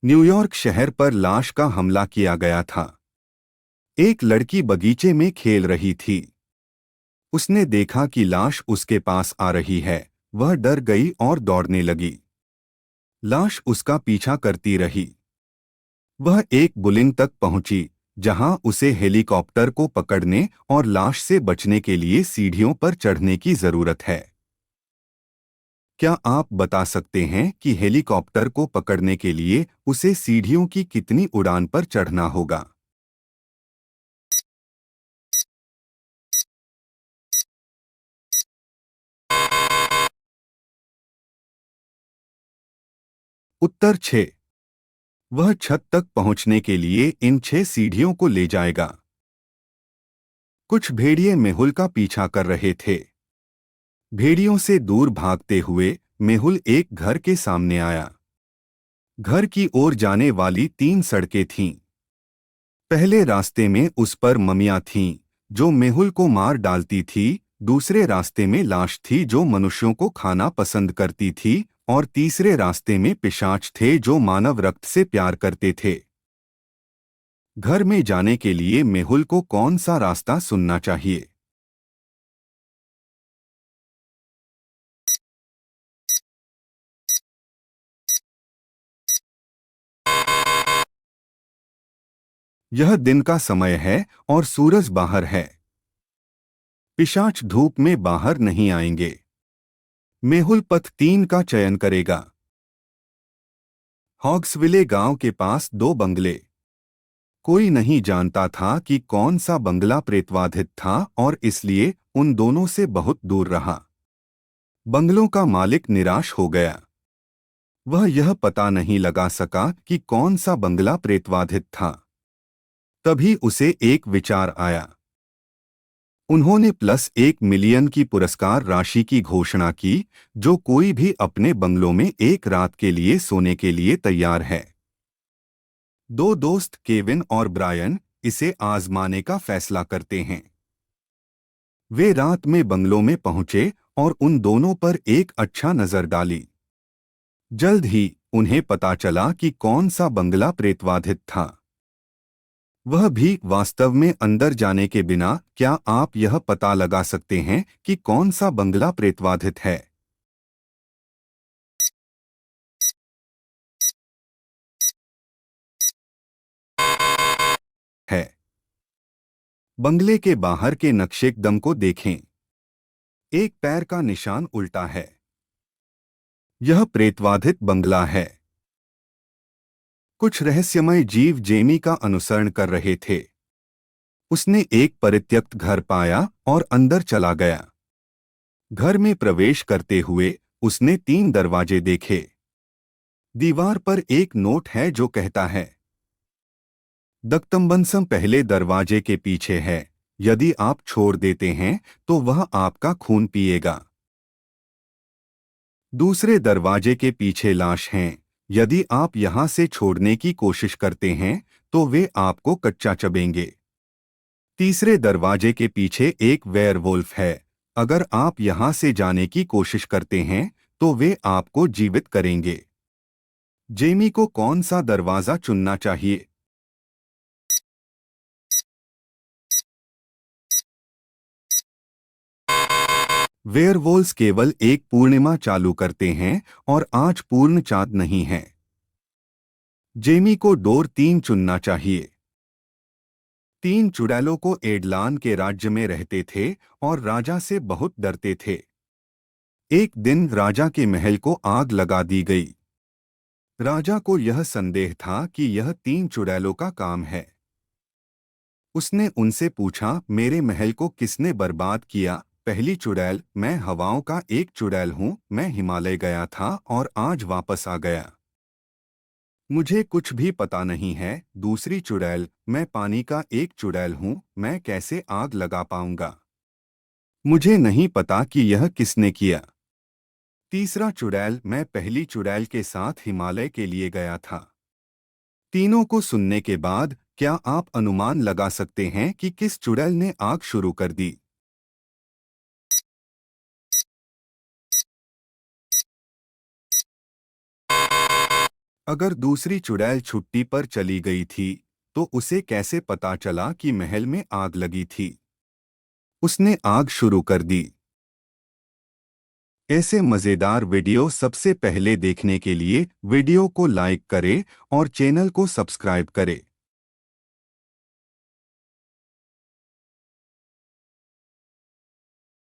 New York शहर पर लाश का हमला किया गया था। एक लड़की बगीचे में खेल रही थी। उसने देखा कि लाश उसके पास आ रही है। वह डर गई और दौड़ने लगी। लाश उसका पीछा करती रही। वह एक बुलिंग तक पहुंची, जहां उसे हेलीकॉप्टर को पकड़ने और लाश से बचने के लिए सीढ़ियों पर चढ़ने की जरूरत है। क्या आप बता सकते हैं कि हेलीकॉप्टर को पकड़ने के लिए उसे सीढ़ियों की कितनी उड़ान पर चढ़ना होगा? उत्तर 6। वह छत तक पहुंचने के लिए इन 6 सीढ़ियों को ले जाएगा। कुछ भेड़िए मेहुल का पीछा कर रहे थे। भेड़ियों से दूर भागते हुए मेहुल एक घर के सामने आया। घर की ओर जाने वाली 3 सड़कें थीं। पहले रास्ते में उस पर ममियां थीं, जो मेहुल को मार डालती थी। दूसरे रास्ते में लाश थी जो मनुष्यों को खाना पसंद करती थी, और तीसरे रास्ते में पिशाच थे जो मानव रक्त से प्यार करते थे। घर में जाने के लिए मेहुल को कौन सा रास्ता सुनना चाहिए? यह दिन का समय है और सूरज बाहर है। पिशाच धूप में बाहर नहीं आएंगे। मेहुल पथ 3 का चयन करेगा। हॉग्सविले गांव के पास 2 बंगले। कोई नहीं जानता था कि कौन सा बंगला प्रेतवाधित था और इसलिए उन दोनों से बहुत दूर रहा। बंगलों का मालिक निराश हो गया। वह यह पता नहीं लगा सका कि कौन सा बंगला प्रेतवाधित था। तभी उसे एक विचार आया। उन्होंने +1 मिलियन की पुरस्कार राशि की घोषणा की, जो कोई भी अपने बंगलों में एक रात के लिए सोने के लिए तैयार है। 2 दोस्त केविन और ब्रायन इसे आजमाने का फैसला करते हैं। वे रात में बंगलों में पहुंचे और उन दोनों पर एक अच्छा नजर डाली। जल्द ही उन्हें पता चला कि कौन सा बंगला प्रेतवाधित था। वह भी वास्तव में अंदर जाने के बिना। क्या आप यह पता लगा सकते हैं कि कौन सा बंगला प्रेतवाधित है? है। बंगले के बाहर के नक्शेकदम को देखें। एक पैर का निशान उल्टा है। यह प्रेतवाधित बंगला है। कुछ रहस्यमय जीव जेमी का अनुसरण कर रहे थे। उसने एक परित्यक्त घर पाया और अंदर चला गया। घर में प्रवेश करते हुए उसने 3 दरवाजे देखे। दीवार पर एक नोट है जो कहता है, दक्तम्बनसम पहले दरवाजे के पीछे है। यदि आप छोड़ देते हैं तो वह आपका खून पिएगा। दूसरे दरवाजे के पीछे लाश हैं। यदि आप यहां से छोड़ने की कोशिश करते हैं तो वे आपको कच्चा चबेंगे। तीसरे दरवाजे के पीछे एक वेयरवुल्फ है। अगर आप यहां से जाने की कोशिश करते हैं तो वे आपको जीवित करेंगे। जेमी को कौन सा दरवाजा चुनना चाहिए? वेयरवोल्स केवल एक पूर्णिमा चालू करते हैं और आज पूर्ण चांद नहीं है। जेमी को डोर 3 चुनना चाहिए। 3 चुड़ैलों को एडलान के राज्य में रहते थे और राजा से बहुत डरते थे। एक दिन राजा के महल को आग लगा दी गई। राजा को यह संदेह था कि यह 3 चुड़ैलों का काम है। उसने उनसे पूछा, मेरे महल को किसने बर्बाद किया? पहली चुड़ैल, मैं हवाओं का एक चुड़ैल हूँ। मैं हिमालय गया था और आज वापस आ गया। मुझे कुछ भी पता नहीं है। दूसरी चुड़ैल, मैं पानी का एक चुड़ैल हूँ। मैं कैसे आग लगा पाऊंगा? मुझे नहीं पता कि यह किसने किया। तीसरा चुड़ैल, मैं पहली चुड़ैल के साथ हिमालय के लिए गया था। तीनों को सुनने के बाद क्या आप अनुमान लगा सकते हैं कि किस चुड़ैल ने आग शुरू कर दी? अगर दूसरी चुड़ैल छुट्टी पर चली गई थी तो उसे कैसे पता चला कि महल में आग लगी थी? उसने आग शुरू कर दी। ऐसे मज़ेदार वीडियो सबसे पहले देखने के लिए वीडियो को लाइक करें और चैनल को सब्सक्राइब करें।